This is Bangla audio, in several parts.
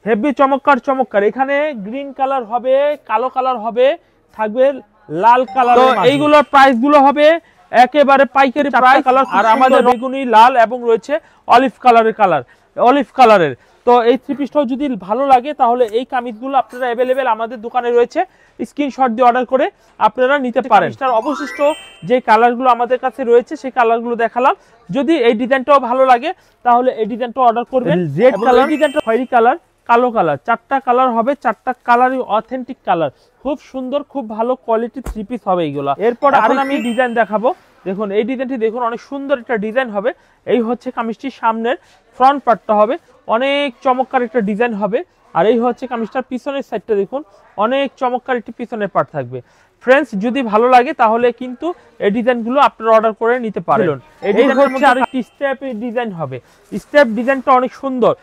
হেভি চমৎকার চমৎকার। এখানে গ্রিন কালার হবে, কালো কালার হবে, থাকবে লাল কালার। তো এইগুলোর প্রাইস গুলো হবে একেবারে পাইকারি প্রাইস কালার। আর আমাদের বেগুনি, লাল এবং রয়েছে অলিভ কালারের। তো এই থ্রি পিসটাও যদি ভালো লাগে তাহলে এই কামিজগুলো আপনারা অ্যাভেলেবেল আমাদের দোকানে রয়েছে, স্ক্রিনশট দিয়ে অর্ডার করে আপনারা নিতে পারেন। তার অবশিষ্ট যে কালারগুলো আমাদের কাছে রয়েছে সেই কালারগুলো দেখালাম। যদি এই ডিজাইনটাও ভালো লাগে তাহলে এই ডিজাইনটাও অর্ডার করবেন। রেড কালার, ডিজাইনটা খয়েরি কালার, কালো কালার, চারটা কালার হবে, চারটা কালারই অথেন্টিক কালার। খুব সুন্দর, খুব ভালো কোয়ালিটি থ্রি পিস হবে এইগুলা। এরপর আরো আমি ডিজাইন দেখাবো। দেখুন এই ডিজাইনটি দেখুন, অনেক সুন্দর একটা ডিজাইন হবে। এই হচ্ছে কামিজটির সামনের ফ্রন্ট পার্টটা হবে, অনেক চমৎকার একটা ডিজাইন হবে। আর এই হচ্ছে কামিজটার পিছনের সাইডটা দেখুন, অনেক চমৎকার একটি পিছনের পার্ট থাকবে। ফ্রেন্ডস, যদি ভালো লাগে তাহলে কিন্তু এই ডিজাইনগুলো আপনারা অর্ডার করে নিতে পারেন। এই হচ্ছে আরেকটি স্টেপের ডিজাইন হবে। স্টেপ ডিজাইনটা অনেক সুন্দর।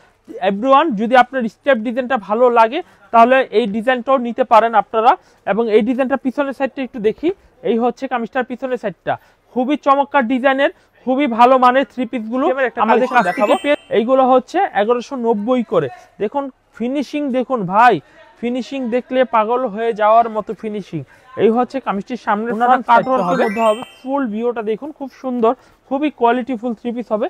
এভরিওয়ান, যদি আপনার স্টেপ ডিজাইনটা ভালো লাগে তাহলে এই ডিজাইনটাও নিতে পারেন আপনারা। এবং এই ডিজাইনটা পিছনের সাইডটা একটু দেখি। এই হচ্ছে কামিজটার পিছনের সাইডটা, খুবই চমৎকার ডিজাইনের, খুবই ভালো মানের থ্রি পিস গুলো আমাদের কাছ থেকে পেয়ে। এইগুলো হচ্ছে 1190 করে। দেখুন ফিনিশিং, দেখুন ভাই, ফিনিশিং দেখলে পাগল হয়ে যাওয়ার মতো ফিনিশিং। এই হচ্ছে কামিজটির সামনে কাটওয়ার্কের মধ্যে হবে। ফুল ভিউটা দেখুন, খুব সুন্দর, খুবই কোয়ালিটিফুল থ্রি পিস হবে।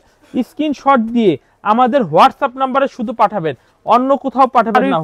স্ক্রিনশট দিয়ে আমাদের হোয়াটসঅ্যাপ নাম্বারে শুধু পাঠাবেন, অন্য কোথাও পাঠাবেন না।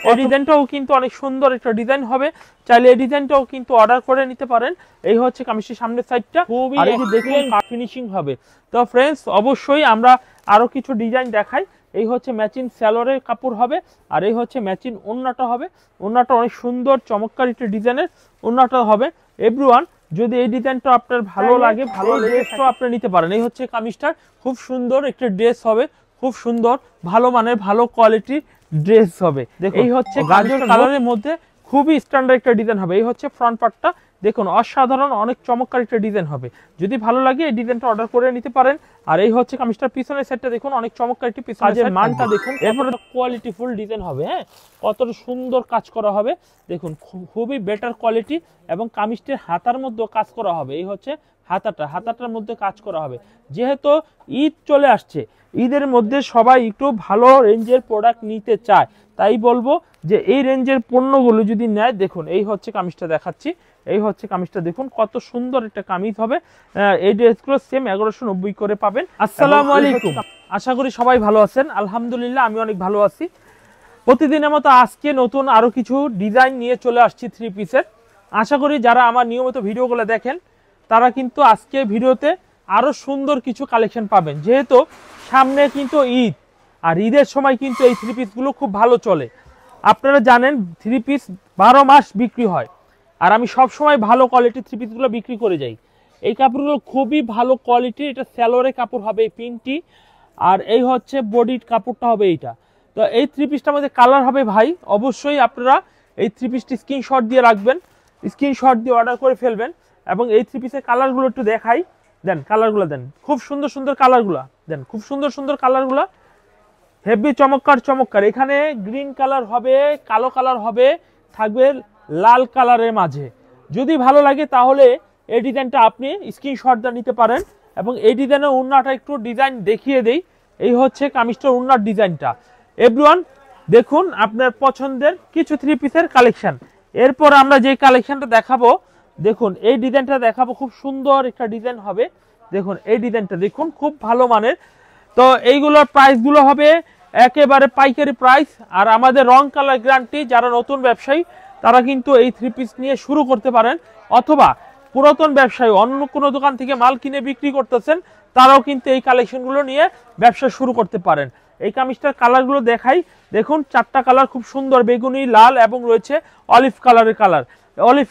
এই ডিজাইনটাও কিন্তু অনেক সুন্দর একটা ডিজাইন হবে, চাইলে এই ডিজাইনটাও কিন্তু অর্ডার করে নিতে পারেন। এই হচ্ছে কামিজটির সামনের সাইডটা, খুবই দেখুন ফিনিশিং হবে। তো ফ্রেন্ডস, অবশ্যই আমরা আরো কিছু ডিজাইন দেখাই। এই হচ্ছে ম্যাচিং স্যালোরের কাপড় হবে, আর এই হচ্ছে ম্যাচিং ওন্নাটা হবে। ওন্নাটা অনেক সুন্দর চমৎকার একটা ডিজাইনের ওন্নাটা হবে। এভরিওয়ান, যদি এই ডিজাইনটা আপনার ভালো লাগে, ভালো ড্রেসটাও আপনি নিতে পারেন। এই হচ্ছে কামিজটার খুব সুন্দর একটা ড্রেস হবে, খুব সুন্দর, ভালো মানের, ভালো কোয়ালিটির ড্রেস হবে। এই হচ্ছে গাজর কালারের মধ্যে খুবই স্ট্যান্ডার্ড একটা ডিজাইন হবে। এই হচ্ছে ফ্রন্ট পার্টটা, দেখুন অসাধারণ, অনেক চমৎকার একটা ডিজাইন হবে। যদি ভালো লাগে এই ডিজাইনটা অর্ডার করে নিতে পারেন। আর এই হচ্ছে কামিজটার পিছনের সাইডটা দেখুন, অনেক চমৎকার একটি কাজের মানটা দেখুন। এরপরে কোয়ালিটিফুল ডিজাইন হবে, হ্যাঁ, কতটা সুন্দর কাজ করা হবে দেখুন, খুবই বেটার কোয়ালিটি। এবং কামিজটির হাতার মধ্যে কাজ করা হবে। এই হচ্ছে হাতাটার মধ্যে কাজ করা হবে। যেহেতু ঈদ চলে আসছে, ঈদের মধ্যে সবাই একটু ভালো রেঞ্জের প্রোডাক্ট নিতে চায়, তাই বলবো যে এই রেঞ্জের পণ্যগুলো যদি নেয়, দেখুন এই হচ্ছে কামিজটা দেখাচ্ছি। এই হচ্ছে কামিজটা দেখুন, কত সুন্দর একটা কামিজ হবে। এই ড্রেসগুলো সেম 1190 করে পাবেন। আসসালামু আলাইকুম, আশা করি সবাই ভালো আছেন। আলহামদুলিল্লাহ, আমি অনেক ভালো আছি। প্রতিদিনের মতো আজকে নতুন আরো কিছু ডিজাইন নিয়ে চলে আসছি থ্রি পিসের। আশা করি যারা আমার নিয়মিত ভিডিওগুলো দেখেন তারা কিন্তু আজকে ভিডিওতে আরো সুন্দর কিছু কালেকশন পাবেন। যেহেতু সামনে কিন্তু ঈদ, আর ঈদের সময় কিন্তু এই থ্রি পিসগুলো খুব ভালো চলে। আপনারা জানেন থ্রি পিস 12 মাস বিক্রি হয়, আর আমি সব সময় ভালো কোয়ালিটির থ্রি পিসগুলো বিক্রি করে যাই। এই কাপড়গুলো খুবই ভালো কোয়ালিটির। এটা স্যালোরের কাপড় হবে, এই পিনটি, আর এই হচ্ছে বডির কাপড়টা হবে এইটা। তো এই থ্রি পিসটার মধ্যে কালার হবে ভাই, অবশ্যই আপনারা এই থ্রি পিসটি স্ক্রিনশট দিয়ে রাখবেন, স্ক্রিনশট দিয়ে অর্ডার করে ফেলবেন। এবং এই থ্রি পিসের কালারগুলো একটু দেখাই, দেন কালারগুলো দেন, খুব সুন্দর সুন্দর কালারগুলো দেন, খুব সুন্দর সুন্দর কালারগুলো, হেভি চমৎকার চমৎকার। এখানে গ্রিন কালার হবে, কালো কালার হবে, থাকবে লাল কালারের মাঝে। যদি ভালো লাগে তাহলে এই ডিজাইনটা আপনি স্ক্রিনশট দিয়ে নিতে পারেন। এবং এই ডিজাইনের ওড়নাটা একটু ডিজাইন দেখিয়ে দেই। এই হচ্ছে কামিজটার ওড়নার ডিজাইনটা। এভরিওয়ান, দেখুন আপনার পছন্দের কিছু থ্রি পিসের কালেকশন। এরপর আমরা যে কালেকশনটা দেখাবো, দেখুন এই ডিজাইনটা দেখাবো, খুব সুন্দর একটা ডিজাইন হবে। দেখুন এই ডিজাইনটা দেখুন, খুব ভালো মানের। তো এইগুলোর প্রাইসগুলো হবে একেবারে পাইকারি প্রাইস। আর আমাদের রং কালার গ্যারান্টি। যারা নতুন ব্যবসায়ী তারা কিন্তু এই থ্রি পিস নিয়ে শুরু করতে পারেন, অথবা পুরাতন ব্যবসায়ী অন্য কোনো দোকান থেকে মাল কিনে বিক্রি করতেছেন, তারাও কিন্তু এই কালেকশনগুলো নিয়ে ব্যবসা শুরু করতে পারেন। এই কামিজটার কালারগুলো দেখাই। দেখুন চারটা কালার খুব সুন্দর, বেগুনি, লাল এবং রয়েছে অলিভ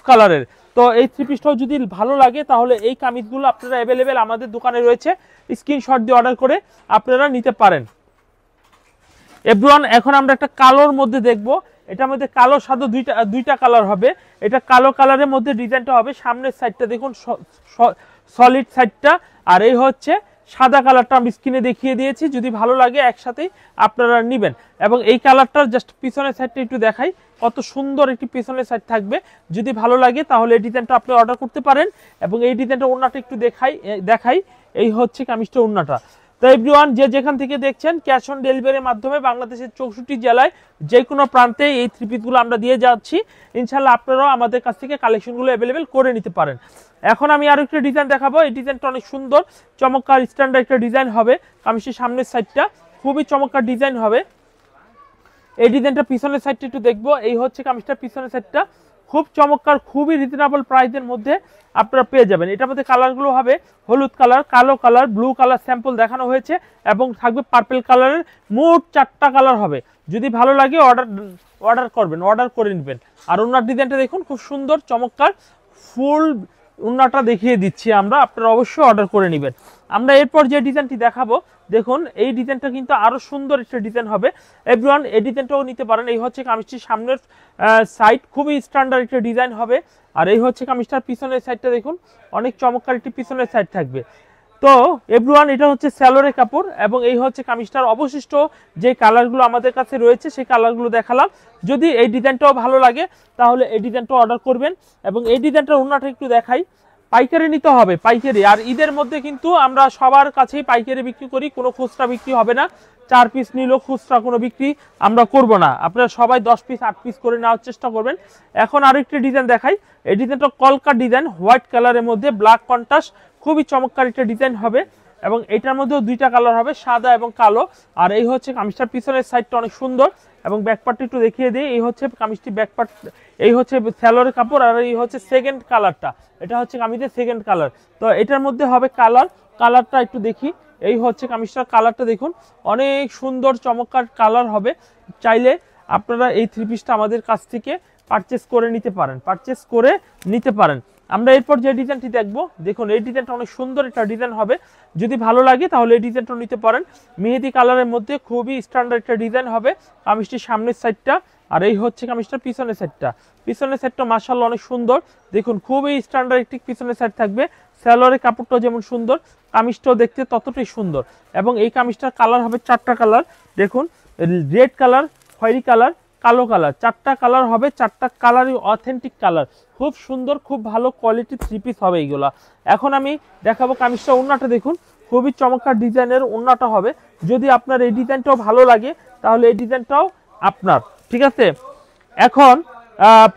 কালারের। তো এই থ্রি পিসটাও যদি ভালো লাগে তাহলে এই কামিজগুলো আপনারা অ্যাভেলেবেল আমাদের দোকানে রয়েছে, স্ক্রিনশট দিয়ে অর্ডার করে আপনারা নিতে পারেন। এভরিওয়ান, এখন আমরা একটা কালোর মধ্যে দেখব। এটার মধ্যে কালো সাদা দুইটা কালার হবে। এটা কালো কালারের মধ্যে ডিজাইনটা হবে। সামনের সাইডটা দেখুন সলিড সাইডটা, আর এই হচ্ছে সাদা কালারটা আমি স্ক্রিনে দেখিয়ে দিয়েছি। যদি ভালো লাগে একসাথেই আপনারা নেবেন। এবং এই কালারটার জাস্ট পিছনের সাইডটা একটু দেখাই, কত সুন্দর একটি পিছনের সাইড থাকবে। যদি ভালো লাগে তাহলে এই ডিজাইনটা আপনি অর্ডার করতে পারেন। এবং এই ডিজাইনটা ওড়নাটা একটু দেখাই। এই হচ্ছে কামিজটা ওড়নাটা, তো এভরিওয়ান, যে যেখান থেকে দেখছেন ক্যাশ অন ডেলিভারির মাধ্যমে বাংলাদেশের 64 জেলায় যে কোনো প্রান্তে এই থ্রি পিসগুলো আমরা দিয়ে যাচ্ছি। ইনশাল্লাহ আপনারাও আমাদের কাছ থেকে কালেকশনগুলো অ্যাভেলেবেল করে নিতে পারেন। এখন আমি আরো একটা ডিজাইন দেখাবো। এই ডিজাইনটা অনেক সুন্দর চমৎকার স্ট্যান্ডার্ড একটা ডিজাইন হবে। কামিজের সামনের সাইডটা খুবই চমৎকার ডিজাইন হবে। এই ডিজাইনটা পিছনের সাইডটা একটু দেখবো। এই হচ্ছে কামিজটার পিছনের সাইডটা, খুব চমৎকার, খুবই রিজনেবল প্রাইসের মধ্যে আপনারা পেয়ে যাবেন। এটার মধ্যে কালারগুলো হবে হলুদ কালার, কালো কালার, ব্লু কালার স্যাম্পল দেখানো হয়েছে এবং থাকবে পার্পল কালারের। মোট 4টা কালার হবে। যদি ভালো লাগে অর্ডার করবেন, অর্ডার করে নেবেন। আর ওনার ডিজাইনটা দেখুন, খুব সুন্দর চমৎকার ফুল ওনাটা দেখিয়ে দিচ্ছি আমরা, আপনারা অবশ্যই অর্ডার করে নেবেন। আমরা এরপর যে ডিজাইনটি দেখাবো, দেখুন এই ডিজাইনটা কিন্তু আরো সুন্দর একটা ডিজাইন হবে। এভরিওয়ান, এই ডিজাইনটাও নিতে পারেন। এই হচ্ছে কামিজটির সামনের সাইড, খুবই স্ট্যান্ডার্ড একটা ডিজাইন হবে। আর এই হচ্ছে কামিজটার পিছনের সাইডটা দেখুন, অনেক চমৎকার একটি পিছনের সাইড থাকবে। তো এভরিওয়ান, এটা হচ্ছে স্যালোরের কাপড় এবং এই হচ্ছে কামিজটার অবশিষ্ট যে কালারগুলো আমাদের কাছে রয়েছে সেই কালারগুলো দেখালাম। যদি এই ডিজাইনটাও ভালো লাগে তাহলে এই ডিজাইনটা অর্ডার করবেন। এবং এই ডিজাইনটার ওন্নাটা একটু দেখাই। পাইকারি নিতে হবে, পাইকারি। আর ঈদের মধ্যে কিন্তু আমরা সবার কাছেই পাইকারি বিক্রি করি, কোনো খুচরা বিক্রি হবে না। 4 পিস নিলেও খুচরা কোনো বিক্রি আমরা করব না। আপনারা সবাই 10 পিস 8 পিস করে নেওয়ার চেষ্টা করবেন। এখন আরেকটি ডিজাইন দেখাই। এই ডিজাইনটা কলকা ডিজাইন, হোয়াইট কালারের মধ্যে ব্ল্যাক কন্ট্রাস্ট, খুবই চমৎকার একটা ডিজাইন হবে। এবং এটার মধ্যেও 2টা কালার হবে, সাদা এবং কালো। আর এই হচ্ছে কামিজটার পিছনের সাইডটা অনেক সুন্দর এবং ব্যাকপার্টটা একটু দেখিয়ে দিই। এই হচ্ছে কামিজটি ব্যাকপার্ট, এই হচ্ছে স্যালোরের কাপড়। আর এই হচ্ছে সেকেন্ড কালারটা, এটা হচ্ছে কামিজের সেকেন্ড কালার। তো এটার মধ্যে হবে কালারটা একটু দেখি। এই হচ্ছে কামিজটার কালারটা দেখুন, অনেক সুন্দর চমৎকার কালার হবে। চাইলে আপনারা এই থ্রি পিসটা আমাদের কাছ থেকে পারচেস করে নিতে পারেন। আমরা এরপর যে ডিজাইনটি দেখবো, দেখুন এই ডিজাইনটা অনেক সুন্দর একটা ডিজাইন হবে। যদি ভালো লাগে তাহলে এই ডিজাইনটা নিতে পারেন। মেহেদি কালারের মধ্যে খুবই স্ট্যান্ডার্ড একটা ডিজাইন হবে কামিজটির সামনের সাইডটা। আর এই হচ্ছে কামিজটার পিছনের সাইডটা মাশাআল্লাহ অনেক সুন্দর। দেখুন খুবই স্ট্যান্ডার্ড একটি পিছনের সাইড থাকবে। স্যালোয়ারের কাপড়টাও যেমন সুন্দর, কামিজটাও দেখতে ততটাই সুন্দর। এবং এই কামিজটার কালার হবে 4টা কালার। দেখুন, রেড কালার, খয়েরি কালার, কালো কালার, 4টা কালার হবে। 4টা কালারই অথেন্টিক কালার, খুব সুন্দর, খুব ভালো কোয়ালিটি থ্রি পিস হবে এইগুলা। এখন আমি দেখাবো কামিজটা ওন্নাটা। দেখুন খুবই চমৎকার ডিজাইনের ওন্নাটা হবে। যদি আপনার এই ডিজাইনটাও ভালো লাগে তাহলে এই ডিজাইনটাও আপনার, ঠিক আছে। এখন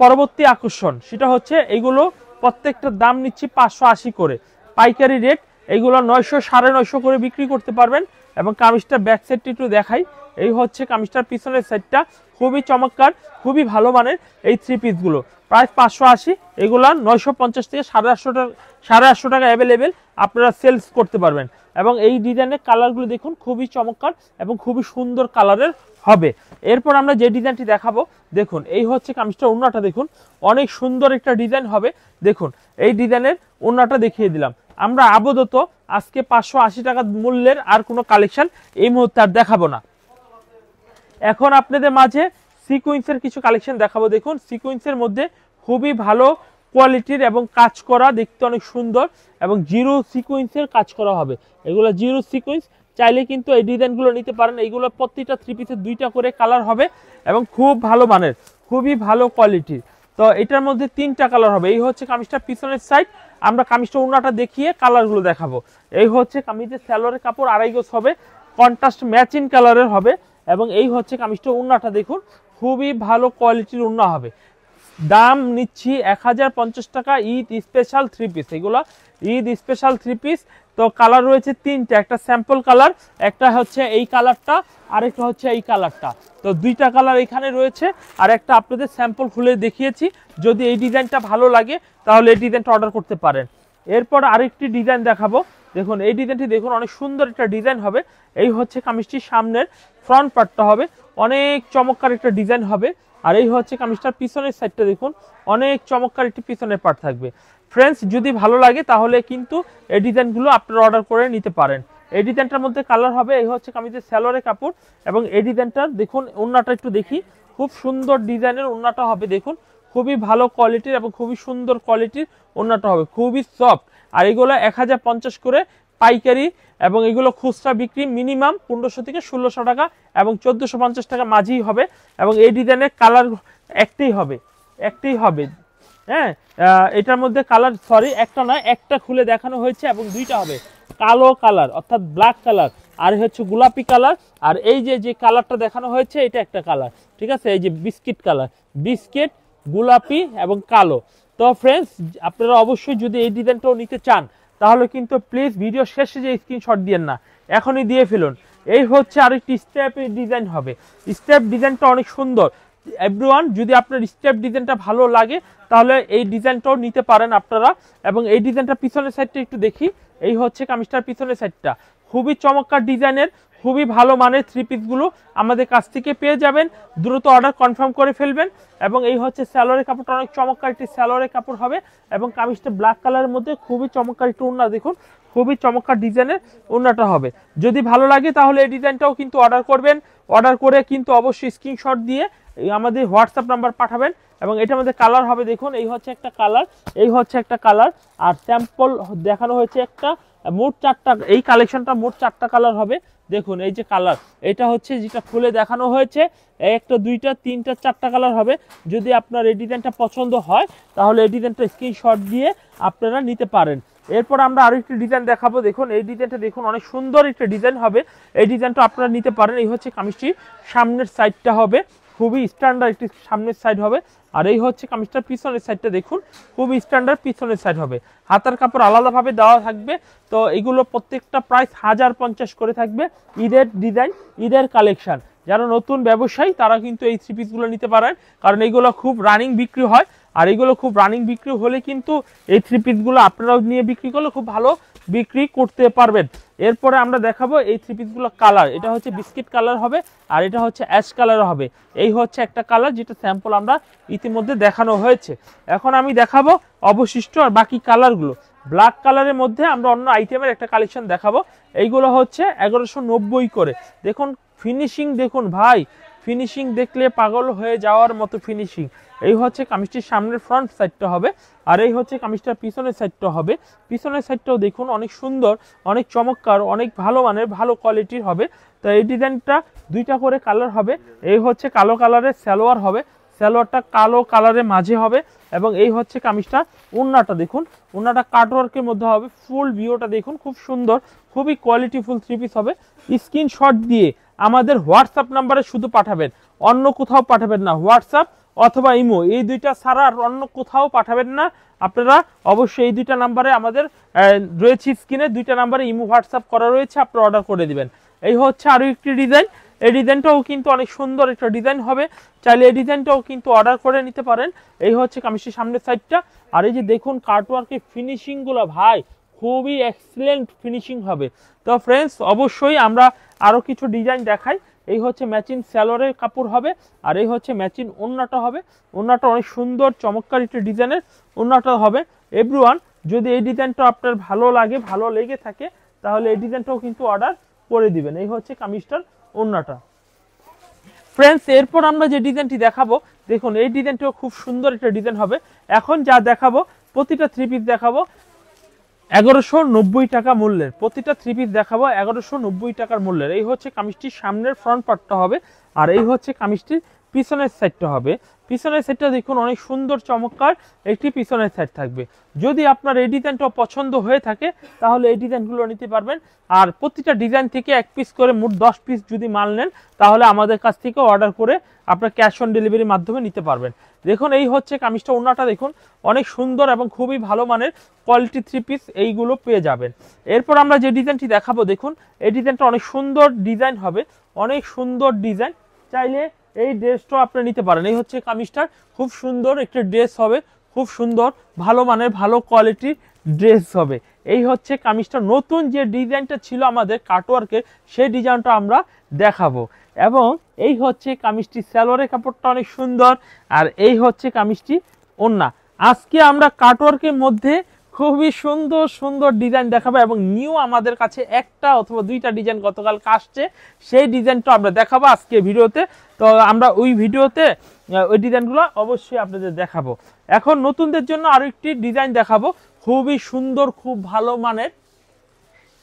পরবর্তী আকর্ষণ সেটা হচ্ছে এইগুলো প্রত্যেকটার দাম নিচ্ছি 580 করে পাইকারি রেট। এইগুলো 900 950 করে বিক্রি করতে পারবেন। এবং কামিজটার ব্যাক সাইডটা একটু দেখাই। এই হচ্ছে কামিজটার পিছনের সাইডটা, খুবই চমৎকার, খুবই ভালো মানের এই থ্রি পিসগুলো। প্রাইস 580, এগুলো 950 থেকে 850 টাকা অ্যাভেলেবেল আপনারা সেলস করতে পারবেন। এবং এই ডিজাইনের কালারগুলো দেখুন খুবই চমৎকার এবং খুবই সুন্দর কালারের হবে। এরপর আমরা যে ডিজাইনটি দেখাবো, দেখুন এই হচ্ছে কামিজটার ওন্নাটা। দেখুন অনেক সুন্দর একটা ডিজাইন হবে। দেখুন এই ডিজাইনের ওন্নাটা দেখিয়ে দিলাম। আমরা আপাতত আজকে 580 টাকা মূল্যের আর কোনো কালেকশন এই মুহূর্তে আর দেখাবো না। এখন আপনাদের মাঝে সিকোয়েন্সের কিছু কালেকশন দেখাবো। দেখুন সিকোয়েন্সের মধ্যে খুবই ভালো কোয়ালিটির এবং কাজ করা, দেখতে অনেক সুন্দর এবং জিরো সিকোয়েন্সের কাজ করা হবে। এগুলো জিরো সিকোয়েন্স, চাইলে কিন্তু এই ডিজাইনগুলো নিতে পারেন। এইগুলো প্রত্যেকটা থ্রি পিসের 2টা করে কালার হবে এবং খুব ভালো মানের, খুবই ভালো কোয়ালিটির। তো এটার মধ্যে 3টা কালার হবে। এই হচ্ছে কামিজটার পিছনের সাইড। আমরা কামিজটা ওন্নাটা দেখিয়ে কালারগুলো দেখাবো। এই হচ্ছে কামিজের স্যালোয়ারের কাপড়, 2.5 গজ হবে, কন্ট্রাস্ট ম্যাচিং কালারের হবে। এবং এই হচ্ছে কামিজটা ওন্নাটা দেখুন, খুবই ভালো কোয়ালিটির ওন্না হবে। দাম নিচ্ছি 1050 টাকা। ঈদ স্পেশাল থ্রি পিস, এগুলো ঈদ স্পেশাল থ্রি পিস। তো কালার রয়েছে 3টা, একটা স্যাম্পল কালার, একটা হচ্ছে এই কালারটা, আরেকটা হচ্ছে এই কালারটা। তো 2টা কালার এখানে রয়েছে, আর একটা আপনাদের স্যাম্পল খুলে দেখিয়েছি। যদি এই ডিজাইনটা ভালো লাগে তাহলে এই ডিজাইনটা অর্ডার করতে পারেন। এরপর আরেকটি ডিজাইন দেখাবো। দেখুন এই ডিজাইনটি দেখুন, অনেক সুন্দর একটা ডিজাইন হবে। এই হচ্ছে কামিজটির সামনের ফ্রন্ট পার্টটা হবে, অনেক চমৎকার একটা ডিজাইন হবে। আর এই হচ্ছে কামিজটার পিছনের সাইডটা দেখুন, অনেক চমৎকার একটি পিছনের পার্ট থাকবে। ফ্রেন্ডস, যদি ভালো লাগে তাহলে কিন্তু এই ডিজাইনগুলো আপনারা অর্ডার করে নিতে পারেন। এই ডিজাইনটার মধ্যে কালার হবে। এই হচ্ছে কামিজের স্যালোয়ারের কাপড় এবং এই ডিজাইনটার দেখুন ওন্নাটা একটু দেখি, খুব সুন্দর ডিজাইনের ওন্নাটা হবে। দেখুন খুবই ভালো কোয়ালিটির এবং খুবই সুন্দর কোয়ালিটির ওন্নাটা হবে, খুবই সফট। আর এগুলো 1050 করে পাইকারি এবং এগুলো খুচরা বিক্রি মিনিমাম 1500 থেকে 1600 টাকা এবং 1450 টাকা মাঝেই হবে। এবং এই ডিজাইনের কালার একটাই হবে। হ্যাঁ, এটার মধ্যে কালার একটা নয়, একটা খুলে দেখানো হয়েছে এবং 2টা হবে। কালো কালার অর্থাৎ ব্ল্যাক কালার আর হচ্ছে গোলাপি কালার, আর এই যে কালারটা দেখানো হয়েছে এটা একটা কালার, ঠিক আছে, এই যে বিস্কিট কালার, বিস্কিট, গোলাপি এবং কালো। তো ফ্রেন্ডস, আপনারা অবশ্যই যদি এই ডিজাইনটাও নিতে চান তাহলে কিন্তু প্লিজ ভিডিও শেষে যে স্ক্রিনশট দিয়েন না, এখনই দিয়ে ফেলুন। এই হচ্ছে আরেকটি স্টেপের ডিজাইন হবে, স্টেপ ডিজাইনটা অনেক সুন্দর। এভরিওয়ান, যদি আপনার স্টেপ ডিজাইনটা ভালো লাগে তাহলে এই ডিজাইনটাও নিতে পারেন আপনারা। এবং এই ডিজাইনটা পিছনের সাইডটা একটু দেখি, এই হচ্ছে কামিজটার পিছনের সাইডটা, খুবই চমৎকার ডিজাইনের, খুবই ভালো মানের থ্রি পিসগুলো আমাদের কাছ থেকে পেয়ে যাবেন। দ্রুত অর্ডার কনফার্ম করে ফেলবেন। এবং এই হচ্ছে সালোয়ারের কাপড়টা, অনেক চমৎকার একটি সালোয়ারের কাপড় হবে এবং কামিজটা ব্ল্যাক কালারের মধ্যে খুবই চমৎকার একটু ওড়না, দেখুন খুবই চমৎকার ডিজাইনের ওড়নাটা হবে। যদি ভালো লাগে তাহলে এই ডিজাইনটাও কিন্তু অর্ডার করবেন। অর্ডার করে কিন্তু অবশ্যই স্ক্রিনশট দিয়ে আমাদের হোয়াটসঅ্যাপ নাম্বার পাঠাবেন। এবং এটার মধ্যে কালার হবে, দেখুন এই হচ্ছে একটা কালার, এই হচ্ছে একটা কালার, আর স্যাম্পল দেখানো হয়েছে একটা, মোট 4টা, এই কালেকশনটা মোট 4টা কালার হবে। দেখুন এই যে কালার, এটা হচ্ছে যেটা খুলে দেখানো হয়েছে, একটা, দুইটা, তিনটা, 4টা কালার হবে। যদি আপনার এই ডিজাইনটা পছন্দ হয় তাহলে এই ডিজাইনটা স্ক্রিনশট দিয়ে আপনারা নিতে পারেন। এরপর আমরা আরো একটি ডিজাইন দেখাবো। দেখুন এই ডিজাইনটা, দেখুন অনেক সুন্দর একটা ডিজাইন হবে, এই ডিজাইনটা আপনারা নিতে পারেন। এই হচ্ছে কামিজটি সামনের সাইডটা হবে, খুবই স্ট্যান্ডার্ড একটি সামনের সাইড হবে। আর এই হচ্ছে কামিজটার পিছনের সাইডটা, দেখুন খুবই স্ট্যান্ডার্ড পিছনের সাইড হবে, হাতার কাপড় আলাদাভাবে দেওয়া থাকবে। তো এগুলো প্রত্যেকটা প্রাইস 1050 করে থাকবে। ঈদের ডিজাইন, ঈদের কালেকশন, যারা নতুন ব্যবসায়ী তারা কিন্তু এই থ্রি পিসগুলো নিতে পারেন, কারণ এইগুলো খুব রানিং বিক্রি হয়। আর এইগুলো খুব রানিং বিক্রি হলে কিন্তু এই থ্রি পিসগুলো আপনারাও নিয়ে বিক্রি করলে খুব ভালো বিক্রি করতে পারবেন। এরপরে আমরা দেখাবো এই থ্রি পিসগুলো কালার, এটা হচ্ছে বিস্কিট কালার হবে আর এটা হচ্ছে অ্যাশ কালার হবে। এই হচ্ছে একটা কালার যেটা স্যাম্পল আমরা ইতিমধ্যে দেখানো হয়েছে। এখন আমি দেখাবো অবশিষ্ট আর বাকি কালারগুলো। ব্ল্যাক কালারের মধ্যে আমরা অন্য আইটেমের একটা কালেকশন দেখাবো। এইগুলো হচ্ছে 1190 করে। দেখুন ফিনিশিং, দেখুন ভাই, ফিনিশিং দেখলে পাগল হয়ে যাওয়ার মতো ফিনিশিং। এই হচ্ছে কামিজটির সামনের ফ্রন্ট সাইডটা হবে, আর এই হচ্ছে কামিজটার পিছনের সাইডটা হবে। পিছনের সাইডটাও দেখুন অনেক সুন্দর, অনেক চমৎকার, অনেক ভালো মানের, ভালো কোয়ালিটির হবে। তো এই ডিজাইনটা 2টা করে কালার হবে। এই হচ্ছে কালো কালারের সালোয়ার হবে, সালোয়ারটা কালো কালারের মাঝে হবে। এবং এই হচ্ছে কামিজটা ওড়নাটা, দেখুন ওড়নাটা কাটওয়ার্কের মধ্যে হবে। ফুল ভিউটা দেখুন, খুব সুন্দর, খুবই কোয়ালিটিফুল থ্রি পিস হবে। স্ক্রিনশট দিয়ে আমাদের হোয়াটসঅ্যাপ নাম্বারে শুধু পাঠাবেন, অন্য কোথাও পাঠাবেন না। হোয়াটসঅ্যাপ অথবা ইমো, এই দুইটা ছাড়া আর অন্য কোথাও পাঠাবেন না। আপনারা অবশ্যই এই দুইটা নাম্বারে আমাদের রয়েছে স্ক্রিনে, 2টা নাম্বারে ইমো হোয়াটসঅ্যাপ করা রয়েছে, আপনারা অর্ডার করে দিবেন। এই হচ্ছে আরও একটি ডিজাইন, এই ডিজাইনটাও কিন্তু অনেক সুন্দর একটা ডিজাইন হবে, চাইলে এই ডিজাইনটাও কিন্তু অর্ডার করে নিতে পারেন। এই হচ্ছে কামিজটির সামনের সাইডটা। আর এই যে দেখুন কাটওয়ার্কের ফিনিশিংগুলো ভাই, খুবই এক্সিলেন্ট ফিনিশিং হবে। তো ফ্রেন্ডস, অবশ্যই আমরা আরও কিছু ডিজাইন দেখাই। এই হচ্ছে ম্যাচিং সালোয়ারের কাপড় হবে, আর এই হচ্ছে ম্যাচিং ওড়নাটা হবে। ওড়নাটা অনেক সুন্দর চমৎকার একটা ডিজাইনের ওড়নাটা হবে। এভরিওয়ান, যদি এই ডিজাইনটা আপনার ভালো লাগে, ভালো লেগে থাকে তাহলে এই ডিজাইনটাও কিন্তু অর্ডার করে দিবেন। এই হচ্ছে কামিজটার ওড়নাটা। ফ্রেন্ডস, এরপর আমরা যে ডিজাইনটি দেখাবো, দেখুন এই ডিজাইনটাও খুব সুন্দর একটা ডিজাইন হবে। এখন যা দেখাবো, প্রতিটা থ্রি পিস দেখাবো 1190 টাকা মূল্যের, প্রতিটা থ্রি পিস দেখাবো 1190 টাকার মূল্যের। এই হচ্ছে কামিজটির সামনের ফ্রন্ট পার্টটা হবে, আর এই হচ্ছে কামিজটির পিছনের সাইডটা হবে। পিছনের সাইডটা দেখুন অনেক সুন্দর চমৎকার একটি পিছনের সাইড থাকবে। যদি আপনার এই ডিজাইনটা পছন্দ হয়ে থাকে তাহলে এই ডিজাইনগুলো নিতে পারবেন। আর প্রতিটা ডিজাইন থেকে 1 পিস করে মোট 10 পিস যদি মাল নেন তাহলে আমাদের কাছ থেকে অর্ডার করে আপনার ক্যাশ অন ডেলিভারির মাধ্যমে নিতে পারবেন। দেখুন এই হচ্ছে কামিজটা, ওড়নাটা দেখুন অনেক সুন্দর এবং খুবই ভালো মানের কোয়ালিটি থ্রি পিস এইগুলো পেয়ে যাবেন। এরপর আমরা যে ডিজাইনটি দেখাবো, দেখুন এই ডিজাইনটা অনেক সুন্দর ডিজাইন হবে, অনেক সুন্দর ডিজাইন, চাইলে এই ড্রেসটাও আপনি নিতে পারেন। এই হচ্ছে কামিজটার, খুব সুন্দর একটা ড্রেস হবে, খুব সুন্দর ভালো মানের ভালো কোয়ালিটির ড্রেস হবে। এই হচ্ছে কামিজটা, নতুন যে ডিজাইনটা ছিল আমাদের কাটওয়ার্কের সেই ডিজাইনটা আমরা দেখাবো। এবং এই হচ্ছে কামিজটি সালোয়ারের কাপড়টা অনেক সুন্দর, আর এই হচ্ছে কামিজটি ওড়না। আজকে আমরা কাটওয়ার্কের মধ্যে খুবই সুন্দর সুন্দর ডিজাইন দেখাবো এবং নিউ আমাদের কাছে একটা অথবা 2টা ডিজাইন গতকাল আসছে, সেই ডিজাইনটা আমরা দেখাবো আজকে ভিডিওতে। তো আমরা ওই ভিডিওতে ওই ডিজাইনগুলো অবশ্যই আপনাদের দেখাবো। এখন নতুনদের জন্য আরো একটি ডিজাইন দেখাবো, খুবই সুন্দর, খুব ভালো মানের,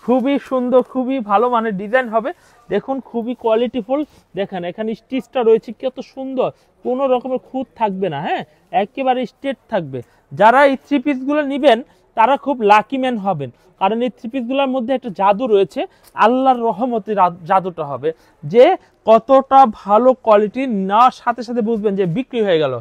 খুবই সুন্দর, খুবই ভালো মানের ডিজাইন হবে। দেখুন খুবই কোয়ালিটিফুল, দেখেন এখানে স্টিচটা রয়েছে কত সুন্দর, কোনো রকমের খুঁত থাকবে না, হ্যাঁ একেবারে স্ট্রেট থাকবে। যারা এই থ্রি পিসগুলো নেবেন তারা খুব লাকি ম্যান হবেন, কারণ এই থ্রি পিসগুলোর মধ্যে একটা জাদু রয়েছে, আল্লাহর রহমতের জাদুটা হবে যে কতটা ভালো কোয়ালিটি, না সাথে সাথে বুঝবেন যে বিক্রি হয়ে গেল।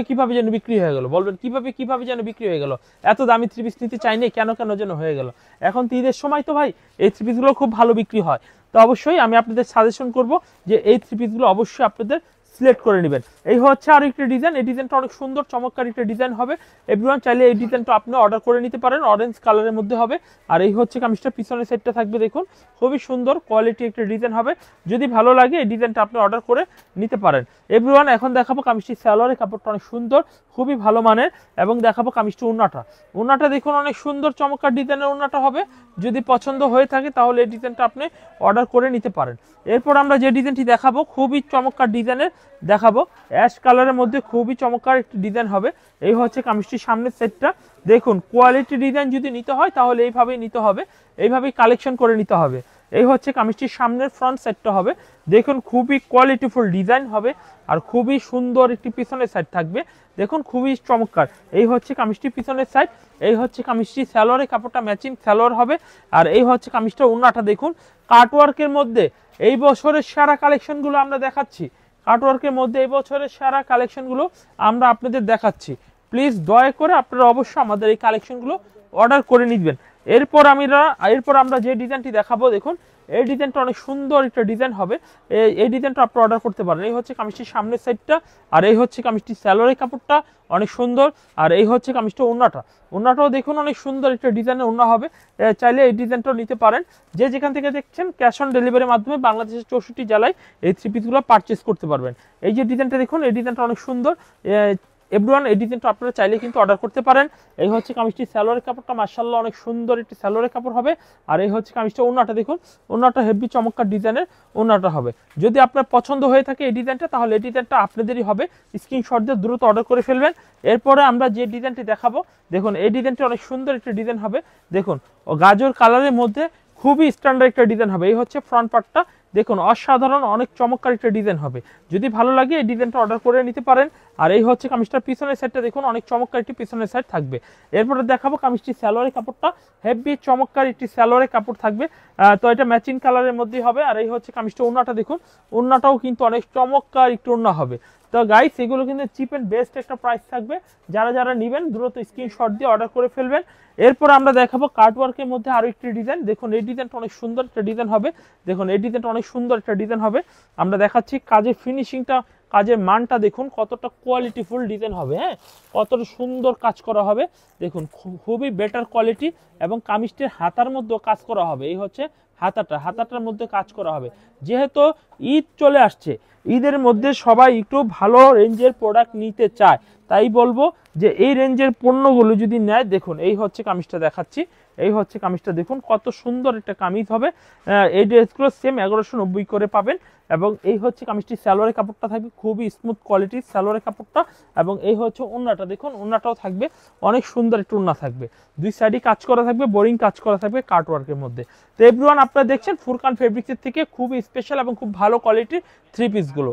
কিভাবে যেন বিক্রি হয়ে গেল, বলবেন কিভাবে যেন বিক্রি হয়ে গেল, এত দামি থ্রি পিস নিতে চাইনি, কেন যেন হয়ে গেল। এখন তো ঈদের সময় তো ভাই এই থ্রি পিসগুলো খুব ভালো বিক্রি হয়। তো অবশ্যই আমি আপনাদের সাজেশন করব যে এই থ্রি পিসগুলো অবশ্যই আপনাদের সিলেক্ট করে নেবেন। এই হচ্ছে আর একটা ডিজাইন, এই ডিজাইনটা অনেক সুন্দর চমৎকার একটা ডিজাইন হবে। এভরিওয়ান চাইলে এই ডিজাইনটা আপনি অর্ডার করে নিতে পারেন, অরেঞ্জ কালারের মধ্যে হবে। আর এই হচ্ছে কামিজটা পিছনের সাইডটা থাকবে, দেখুন খুবই সুন্দর কোয়ালিটি একটা ডিজাইন হবে। যদি ভালো লাগে এই ডিজাইনটা আপনি অর্ডার করে নিতে পারেন। এভরিওয়ান এখন দেখাবো কামিজটি সালোয়ারের কাপড়টা অনেক সুন্দর, খুবই ভালো মানের, এবং দেখাবো কামিজটি ওন্নাটা দেখুন অনেক সুন্দর চমৎকার ডিজাইনের ওন্নাটা হবে। যদি পছন্দ হয়ে থাকে তাহলে এই ডিজাইনটা আপনি অর্ডার করে নিতে পারেন। এরপর আমরা যে ডিজাইনটি দেখাবো খুবই চমৎকার ডিজাইনের দেখাবো, অ্যাশ কালারের মধ্যে খুবই চমৎকার একটি ডিজাইন হবে। এই হচ্ছে কামিজটির সামনের সেটটা, দেখুন কোয়ালিটি ডিজাইন যদি নিতে হয় তাহলে এইভাবেই নিতে হবে, এইভাবেই কালেকশন করে নিতে হবে। এই হচ্ছে কামিজটির সামনের ফ্রন্ট সাইডটা হবে, দেখুন খুবই কোয়ালিটিফুল ডিজাইন হবে, আর খুবই সুন্দর একটি পিছনের সাইড থাকবে, দেখুন খুবই চমৎকার। এই হচ্ছে কামিজটির পিছনের সাইড, এই হচ্ছে কামিজটি সালোয়ারের কাপড়টা ম্যাচিং সালোয়ার হবে। আর এই হচ্ছে কামিজটা ওন্নাটা, দেখুন কাটওয়ার্কের মধ্যে এই বছরের সেরা কালেকশনগুলো আমরা দেখাচ্ছি, কাটওয়ার্কের মধ্যে এই বছরের সেরা কালেকশনগুলো আমরা আপনাদের দেখাচ্ছি। প্লিজ দয়া করে আপনারা অবশ্যই আমাদের এই কালেকশনগুলো অর্ডার করে নিবেন। এরপর আমরা যে ডিজাইনটি দেখাবো, দেখুন এই ডিজাইনটা অনেক সুন্দর একটা ডিজাইন হবে, এই ডিজাইনটা আপনি অর্ডার করতে পারেন। এই হচ্ছে কামিজটির সামনের সাইডটা, আর এই হচ্ছে কামিজটির সালোয়ারের কাপড়টা অনেক সুন্দর, আর এই হচ্ছে কামিজটা ওন্নাটাও দেখুন অনেক সুন্দর একটা ডিজাইনের ওন্না হবে। চাইলে এই ডিজাইনটাও নিতে পারেন। যে যেখান থেকে দেখছেন ক্যাশ অন ডেলিভারির মাধ্যমে বাংলাদেশের 64 জেলায় এই থ্রি পিসগুলো পারচেস করতে পারবেন। এই যে ডিজাইনটা দেখুন, এই ডিজাইনটা অনেক সুন্দর। এভরিওয়ান এই ডিজাইনটা আপনারা চাইলে কিন্তু অর্ডার করতে পারেন। এই হচ্ছে কামিজটির সালোয়ারের কাপড়টা, মাশাআল্লাহ অনেক সুন্দর একটি সালোয়ারের কাপড় হবে। আর এই হচ্ছে কামিজটা ওন্নাটা, দেখুন ওন্নাটা হেভি চমৎকার ডিজাইনের ওন্নাটা হবে। যদি আপনার পছন্দ হয়ে থাকে এই ডিজাইনটা, তাহলে এই ডিজাইনটা আপনাদেরই হবে, স্ক্রিনশট দিয়ে দ্রুত অর্ডার করে ফেলবেন। এরপরে আমরা যে ডিজাইনটি দেখাবো, দেখুন এই ডিজাইনটা অনেক সুন্দর একটা ডিজাইন হবে, দেখুন গাজর কালারের মধ্যে খুবই স্ট্যান্ডার্ড একটা ডিজাইন হবে। এই হচ্ছে ফ্রন্ট পার্টটা, দেখুন অসাধারণ অনেক চমৎকার একটা ডিজাইন হবে। যদি ভালো লাগে এই ডিজাইনটা অর্ডার করে নিতে পারেন। আর এই হচ্ছে কামিজটার পিছনের সাইডটা, দেখুন অনেক চমৎকার একটি পিছনের সাইড থাকবে। এরপরে দেখাবো কামিজটি সালোয়ারের কাপড়টা, হেভি চমৎকার একটি সালোয়ারের কাপড় থাকবে, তো এটা ম্যাচিং কালারের মধ্যেই হবে। আর এই হচ্ছে কামিজটা ওন্নাটা, দেখুন ওন্নাটাও কিন্তু অনেক চমৎকার একটু ওন্না হবে। তো গাইস এগুলো কিন্তু চিপ এন্ড বেস্ট একটা প্রাইস থাকবে, যারা নেবেন দ্রুত স্ক্রিনশট দিয়ে অর্ডার করে ফেলবেন। এরপর আমরা দেখাবো কাটওয়ার্কের মধ্যে আরো একটি ডিজাইন, দেখুন এই ডিজাইনটা অনেক সুন্দর একটা ডিজাইন হবে, দেখুন এই ডিজাইনটা অনেক সুন্দর একটা ডিজাইন হবে। আমরা দেখাচ্ছি কাজের ফিনিশিংটা, কাজের মানটা দেখুন কতটা কোয়ালিটিফুল ডিজাইন হবে, হ্যাঁ কতটা সুন্দর কাজ করা হবে, দেখুন খুবই বেটার কোয়ালিটি। এবং কামিজটির হাতার মধ্যেও কাজ করা হবে, এই হচ্ছে হাতাটার মধ্যে কাজ করা হবে। যেহেতু ঈদ চলে আসছে, ঈদের মধ্যে সবাই একটু ভালো রেঞ্জের প্রোডাক্ট নিতে চায়, তাই বলবো যে এই রেঞ্জের পণ্যগুলো যদি নেয়, দেখুন এই হচ্ছে কামিজটা দেখাচ্ছি, এই হচ্ছে কামিজটা দেখুন কত সুন্দর একটা কামিজ হবে। এই ড্রেসগুলো সেম 1190 করে পাবেন। এবং এই হচ্ছে কামিজটি সালোয়ারের কাপড়টা থাকবে খুবই স্মুথ কোয়ালিটির সালোয়ারের কাপড়টা। এবং এই হচ্ছে ওন্নাটা, দেখুন ওন্নাটাও থাকবে অনেক সুন্দর একটা ওন্না থাকবে, দুই সাইডে কাজ করা থাকবে, বোরিং কাজ করা থাকবে কাটওয়ার্কের মধ্যে। তো এভরিওয়ান আপনারা দেখছেন ফুরকান ফেব্রিক্সের থেকে খুবই স্পেশাল এবং খুব ভালো কোয়ালিটির থ্রি পিসগুলো।